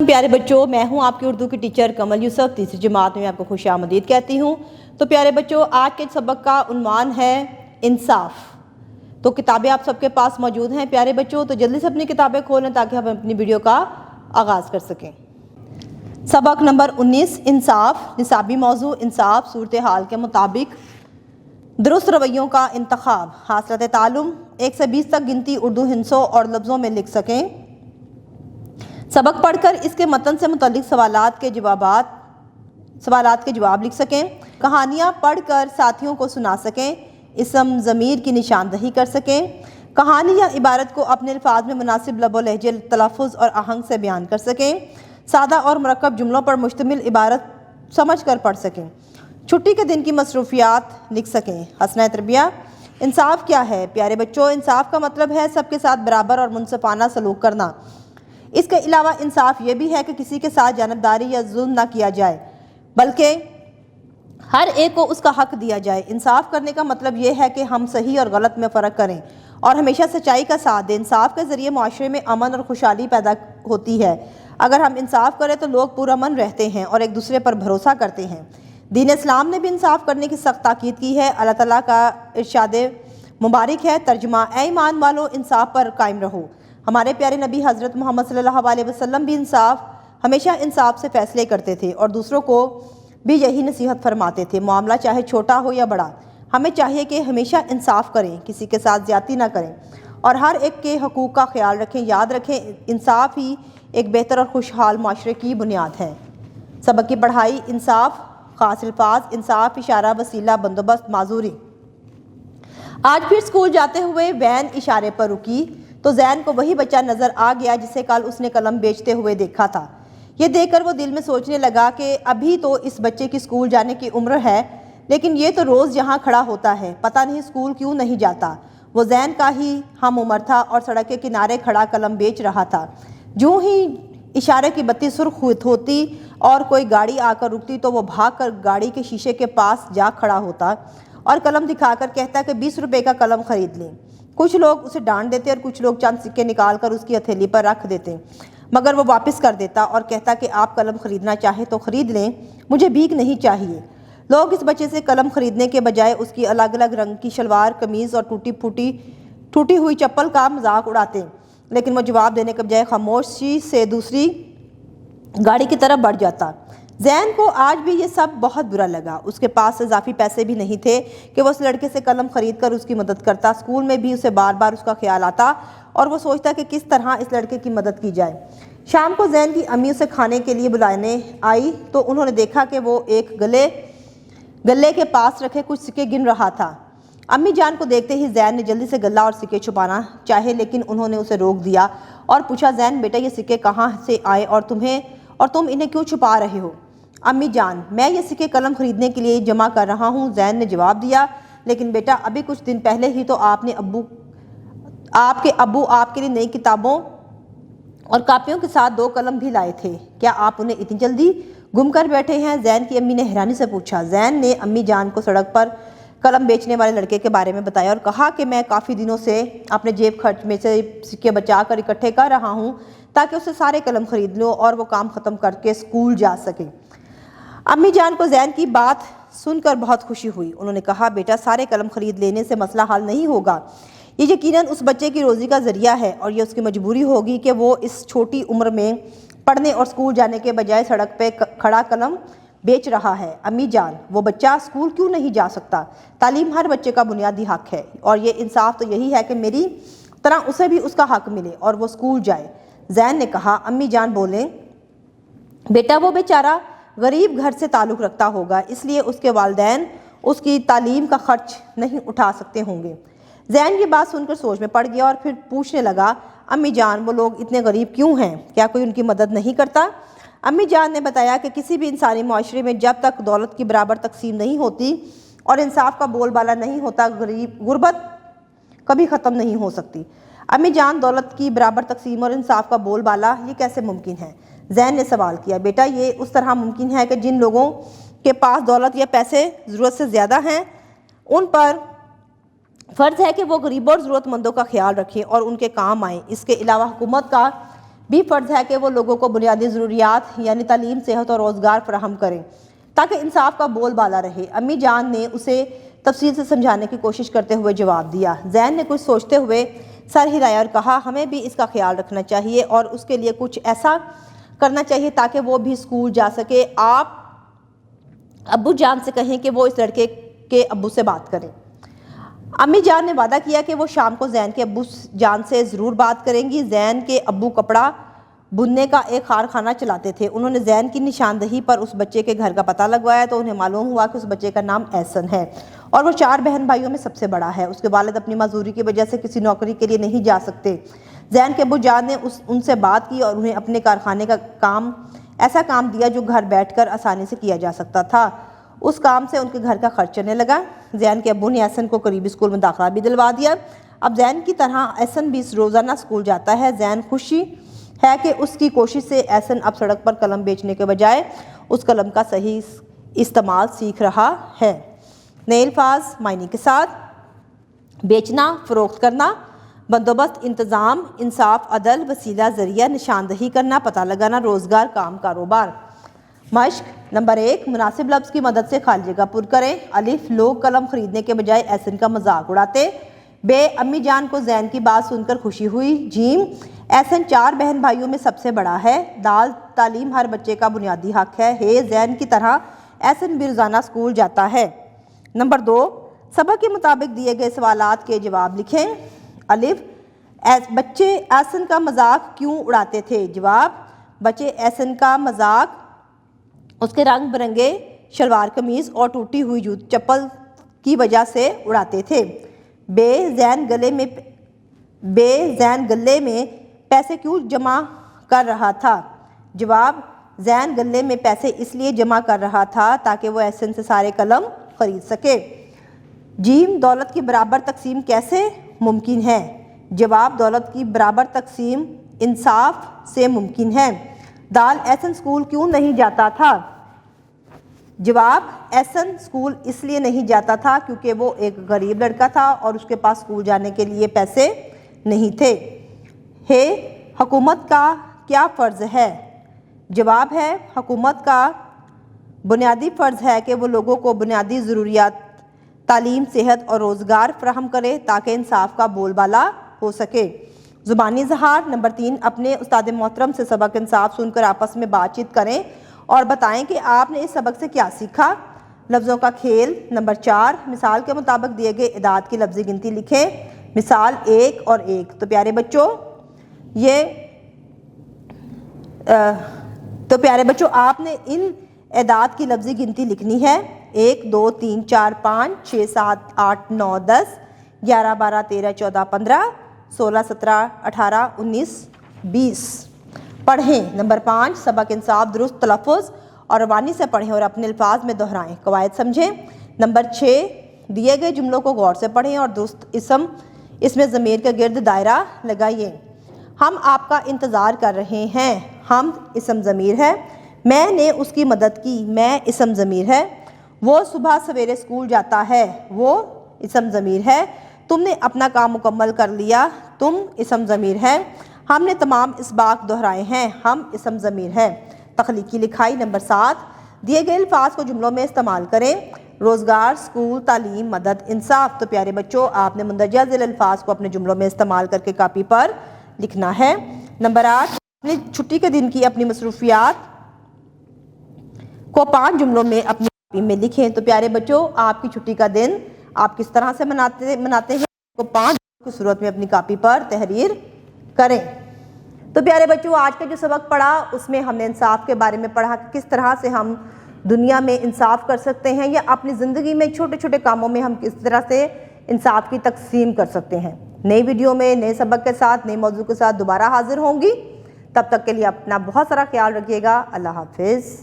پیارے بچوں، میں ہوں آپ کی اردو کی ٹیچر کمل یوسف، تیسری جماعت میں آپ کو خوش آمدید کہتی ہوں۔ تو پیارے بچوں، آج کے سبق کا عنوان ہے انصاف۔ تو کتابیں آپ سب کے پاس موجود ہیں پیارے بچوں، تو جلدی سے اپنی کتابیں کھولیں تاکہ ہم اپنی ویڈیو کا آغاز کر سکیں۔ سبق نمبر 19، انصاف۔ نصابی موضوع انصاف، صورتحال کے مطابق درست رویوں کا انتخاب۔ حاصلات تعلم 1 سے 20 تک گنتی اردو ہندسوں اور لفظوں میں لکھ سکیں۔ سبق پڑھ کر اس کے متن سے متعلق سوالات کے جواب لکھ سکیں۔ کہانیاں پڑھ کر ساتھیوں کو سنا سکیں۔ اسم ضمیر کی نشاندہی کر سکیں۔ کہانی یا عبارت کو اپنے الفاظ میں مناسب لب و لہجے، تلفظ اور آہنگ سے بیان کر سکیں۔ سادہ اور مرکب جملوں پر مشتمل عبارت سمجھ کر پڑھ سکیں۔ چھٹی کے دن کی مصروفیات لکھ سکیں۔ حسنہ تربیہ۔ انصاف کیا ہے پیارے بچوں؟ انصاف کا مطلب ہے سب کے ساتھ برابر اور منصفانہ سلوک کرنا۔ اس کے علاوہ انصاف یہ بھی ہے کہ کسی کے ساتھ جانبداری یا ظلم نہ کیا جائے، بلکہ ہر ایک کو اس کا حق دیا جائے۔ انصاف کرنے کا مطلب یہ ہے کہ ہم صحیح اور غلط میں فرق کریں اور ہمیشہ سچائی کا ساتھ دیں۔ انصاف کے ذریعے معاشرے میں امن اور خوشحالی پیدا ہوتی ہے۔ اگر ہم انصاف کریں تو لوگ پرامن رہتے ہیں اور ایک دوسرے پر بھروسہ کرتے ہیں۔ دین اسلام نے بھی انصاف کرنے کی سخت تاکید کی ہے۔ اللہ تعالیٰ کا ارشاد مبارک ہے، ترجمہ: اے ایمان والو، انصاف پر قائم رہو۔ ہمارے پیارے نبی حضرت محمد صلی اللہ علیہ وسلم بھی ہمیشہ انصاف سے فیصلے کرتے تھے اور دوسروں کو بھی یہی نصیحت فرماتے تھے۔ معاملہ چاہے چھوٹا ہو یا بڑا، ہمیں چاہیے کہ ہمیشہ انصاف کریں، کسی کے ساتھ زیادتی نہ کریں اور ہر ایک کے حقوق کا خیال رکھیں۔ یاد رکھیں، انصاف ہی ایک بہتر اور خوشحال معاشرے کی بنیاد ہے۔ سبق کی پڑھائی: انصاف، خاص الفاظ: انصاف، اشارہ، وسیلہ، بندوبست، معذوری۔ آج پھر اسکول جاتے ہوئے وین اشارے پر رکی تو زین کو وہی بچہ نظر آ گیا جسے کل اس نے قلم بیچتے ہوئے دیکھا تھا۔ یہ دیکھ کر وہ دل میں سوچنے لگا کہ ابھی تو اس بچے کی اسکول جانے کی عمر ہے، لیکن یہ تو روز یہاں کھڑا ہوتا ہے، پتہ نہیں اسکول کیوں نہیں جاتا۔ وہ زین کا ہی ہم عمر تھا اور سڑک کے کنارے کھڑا قلم بیچ رہا تھا۔ جو ہی اشارے کی بتی سرخ ہوتی اور کوئی گاڑی آ کر رکتی تو وہ بھاگ کر گاڑی کے شیشے کے پاس جا کھڑا ہوتا اور قلم دکھا کر کہتا کہ 20 روپے کا قلم خرید لیں۔ کچھ لوگ اسے ڈانٹ دیتے اور کچھ لوگ چند سکے نکال کر اس کی ہتھیلی پر رکھ دیتے، مگر وہ واپس کر دیتا اور کہتا کہ آپ قلم خریدنا چاہے تو خرید لیں، مجھے بھیک نہیں چاہیے۔ لوگ اس بچے سے قلم خریدنے کے بجائے اس کی الگ الگ رنگ کی شلوار قمیض اور ٹوٹی ہوئی چپل کا مذاق اڑاتے، لیکن وہ جواب دینے کے بجائے خاموشی سے دوسری گاڑی کی طرف بڑھ جاتا۔ زین کو آج بھی یہ سب بہت برا لگا۔ اس کے پاس اضافی پیسے بھی نہیں تھے کہ وہ اس لڑکے سے قلم خرید کر اس کی مدد کرتا۔ اسکول میں بھی اسے بار بار اس کا خیال آتا اور وہ سوچتا کہ کس طرح اس لڑکے کی مدد کی جائے۔ شام کو زین کی امی اسے کھانے کے لیے بلانے آئی تو انہوں نے دیکھا کہ وہ ایک گلے کے پاس رکھے کچھ سکے گن رہا تھا۔ امی جان کو دیکھتے ہی زین نے جلدی سے گلہ اور سکے چھپانا چاہے، لیکن انہوں نے اسے روک دیا اور پوچھا، زین بیٹا، یہ سکے کہاں سے آئے اور تم انہیں کیوں چھپا رہے ہو؟ امی جان، میں یہ سکے قلم خریدنے کے لیے جمع کر رہا ہوں، زین نے جواب دیا۔ لیکن بیٹا، ابھی کچھ دن پہلے ہی تو آپ کے ابو آپ کے لیے نئی کتابوں اور کاپیوں کے ساتھ 2 قلم بھی لائے تھے، کیا آپ انہیں اتنی جلدی گم کر بیٹھے ہیں؟ زین کی امی نے حیرانی سے پوچھا۔ زین نے امی جان کو سڑک پر قلم بیچنے والے لڑکے کے بارے میں بتایا اور کہا کہ میں کافی دنوں سے اپنے جیب خرچ میں سے سکے بچا کر اکٹھے کر رہا ہوں تاکہ اسے سارے قلم خرید لوں اور وہ کام ختم کر کے اسکول جا سکے۔ امی جان کو زین کی بات سن کر بہت خوشی ہوئی۔ انہوں نے کہا، بیٹا، سارے قلم خرید لینے سے مسئلہ حل نہیں ہوگا، یہ یقیناً اس بچے کی روزی کا ذریعہ ہے اور یہ اس کی مجبوری ہوگی کہ وہ اس چھوٹی عمر میں پڑھنے اور اسکول جانے کے بجائے سڑک پہ کھڑا قلم بیچ رہا ہے۔ امی جان، وہ بچہ اسکول کیوں نہیں جا سکتا؟ تعلیم ہر بچے کا بنیادی حق ہے اور یہ انصاف تو یہی ہے کہ میری طرح اسے بھی اس کا حق ملے اور وہ اسکول جائے۔ زین نے کہا۔ امی جان بولیں، بیٹا، وہ بیچارہ غریب گھر سے تعلق رکھتا ہوگا، اس لیے اس کے والدین اس کی تعلیم کا خرچ نہیں اٹھا سکتے ہوں گے۔ زین یہ بات سن کر سوچ میں پڑ گیا اور پھر پوچھنے لگا، امی جان، وہ لوگ اتنے غریب کیوں ہیں؟ کیا کوئی ان کی مدد نہیں کرتا؟ امی جان نے بتایا کہ کسی بھی انسانی معاشرے میں جب تک دولت کی برابر تقسیم نہیں ہوتی اور انصاف کا بول بالا نہیں ہوتا، غربت کبھی ختم نہیں ہو سکتی۔ امی جان، دولت کی برابر تقسیم اور انصاف کا بول بالا یہ کیسے ممکن ہے؟ زین نے سوال کیا۔ بیٹا، یہ اس طرح ممکن ہے کہ جن لوگوں کے پاس دولت یا پیسے ضرورت سے زیادہ ہیں ان پر فرض ہے کہ وہ غریبوں اور ضرورت مندوں کا خیال رکھیں اور ان کے کام آئیں۔ اس کے علاوہ حکومت کا بھی فرض ہے کہ وہ لوگوں کو بنیادی ضروریات یعنی تعلیم، صحت اور روزگار فراہم کریں تاکہ انصاف کا بول بالا رہے۔ امی جان نے اسے تفصیل سے سمجھانے کی کوشش کرتے ہوئے جواب دیا۔ زین نے کچھ سوچتے ہوئے سر ہلایا اور کہا، ہمیں بھی اس کا خیال رکھنا چاہیے اور اس کے لیے کچھ ایسا کرنا چاہیے تاکہ وہ بھی اسکول جا سکے۔ آپ ابو جان سے کہیں کہ وہ اس لڑکے کے ابو سے بات کریں۔ امی جان نے وعدہ کیا کہ وہ شام کو زین کے ابو جان سے ضرور بات کریں گی۔ زین کے ابو کپڑا بننے کا ایک کارخانہ چلاتے تھے۔ انہوں نے زین کی نشاندہی پر اس بچے کے گھر کا پتہ لگوایا تو انہیں معلوم ہوا کہ اس بچے کا نام احسن ہے اور وہ 4 بہن بھائیوں میں سب سے بڑا ہے۔ اس کے والد اپنی معذوری کی وجہ سے کسی نوکری کے لیے نہیں جا سکتے۔ زین کے ابو جان نے ان سے بات کی اور انہیں اپنے کارخانے کا ایسا کام دیا جو گھر بیٹھ کر آسانی سے کیا جا سکتا تھا۔ اس کام سے ان کے گھر کا خرچ چلنے لگا۔ زین کے ابو نے احسن کو قریبی اسکول میں داخلہ بھی دلوا دیا۔ اب زین کی طرح احسن بھی روزانہ اسکول جاتا ہے۔ زین خوشی ہے کہ اس کی کوشش سے احسن اب سڑک پر قلم بیچنے کے بجائے اس قلم کا صحیح استعمال سیکھ رہا ہے۔ نئے الفاظ معنی کے ساتھ: بیچنا، فروخت کرنا، بندوبست، انتظام، انصاف، عدل، وسیلہ، ذریعہ، نشاندہی کرنا، پتہ لگانا، روزگار، کام، کاروبار۔ مشق نمبر 1، مناسب لفظ کی مدد سے خالی جگہ پر کریں۔ الف، لوگ قلم خریدنے کے بجائے احسن کا مذاق اڑاتے۔ ب، امی جان کو زین کی بات سن کر خوشی ہوئی۔ ج، احسن 4 بہن بھائیوں میں سب سے بڑا ہے۔ د، تعلیم ہر بچے کا بنیادی حق ہے۔ ہ، زین کی طرح احسن بھی روزانہ اسکول جاتا ہے۔ نمبر 2، سبق کے مطابق دیے گئے سوالات کے جواب لکھیں۔ الف، بچے احسن کا مذاق کیوں اڑاتے تھے؟ جواب: بچے احسن کا مذاق اس کے رنگ برنگے شلوار قمیض اور ٹوٹی ہوئی چپل کی وجہ سے اڑاتے تھے۔ ب، زین گلے میں پیسے کیوں جمع کر رہا تھا؟ جواب: زین گلے میں پیسے اس لیے جمع کر رہا تھا تاکہ وہ احسن سے سارے قلم خرید سکے۔ ج، دولت کی برابر تقسیم کیسے ممکن ہے؟ جواب: دولت کی برابر تقسیم انصاف سے ممکن ہے۔ د، احسن اسکول کیوں نہیں جاتا تھا؟ جواب: احسن اسکول اس لیے نہیں جاتا تھا کیونکہ وہ ایک غریب لڑکا تھا اور اس کے پاس اسکول جانے کے لیے پیسے نہیں تھے۔ ہ، حکومت کا کیا فرض ہے؟ جواب ہے: حکومت کا بنیادی فرض ہے کہ وہ لوگوں کو بنیادی ضروریات تعلیم، صحت اور روزگار فراہم کرے تاکہ انصاف کا بول بالا ہو سکے۔ زبانی اظہار نمبر 3، اپنے استاد محترم سے سبق انصاف سن کر آپس میں بات چیت کریں اور بتائیں کہ آپ نے اس سبق سے کیا سیکھا۔ لفظوں کا کھیل نمبر 4، مثال کے مطابق دیے گئے اعداد کی لفظی گنتی لکھیں۔ مثال 1 اور 1۔ تو پیارے بچوں آپ نے ان اعداد کی لفظی گنتی لکھنی ہے۔ 1 2 3 4 5 6 7 8 9 10 11 12 13 14 15 16 17 18 19 20۔ پڑھیں۔ نمبر 5، سبق انصاف درست تلفظ اور روانی سے پڑھیں اور اپنے الفاظ میں دہرائیں، قواعد سمجھیں۔ نمبر 6، دیے گئے جملوں کو غور سے پڑھیں اور درست اس میں ضمیر کے گرد دائرہ لگائیے۔ ہم آپ کا انتظار کر رہے ہیں۔ ہم اسم ضمیر ہے۔ میں نے اس کی مدد کی، میں اسم ضمیر ہے۔ وہ صبح سویرے اسکول جاتا ہے، وہ اسم ضمیر ہے۔ تم نے اپنا کام مکمل کر لیا، تم اسم ضمیر ہے۔ ہم نے تمام اسباق دہرائے ہیں، ہم اسم ضمیر ہے۔ تخلیقی لکھائی نمبر 7، دیے گئے الفاظ کو جملوں میں استعمال کریں۔ روزگار، اسکول، تعلیم، مدد، انصاف۔ تو پیارے بچوں آپ نے مندرجہ ذیل الفاظ کو اپنے جملوں میں استعمال کر کے کاپی پر لکھنا ہے۔ نمبر 8، اپنی چھٹی کے دن کی اپنی مصروفیات کو 5 جملوں میں اپنی کاپی میں لکھیں۔ تو پیارے بچوں آپ کی چھٹی کا دن آپ کس طرح سے مناتے ہیں کو 5 کی صورت میں اپنی کاپی پر تحریر کریں۔ تو پیارے بچوں آج کا جو سبق پڑھا اس میں ہم نے انصاف کے بارے میں پڑھا کہ کس طرح سے ہم دنیا میں انصاف کر سکتے ہیں یا اپنی زندگی میں چھوٹے چھوٹے کاموں میں ہم کس طرح سے انصاف کی تقسیم کر سکتے ہیں۔ نئی ویڈیو میں نئے سبق کے ساتھ نئے موضوع کے ساتھ دوبارہ حاضر ہوں گی۔ تب تک کے لیے اپنا بہت سارا خیال رکھیے گا۔ اللہ حافظ۔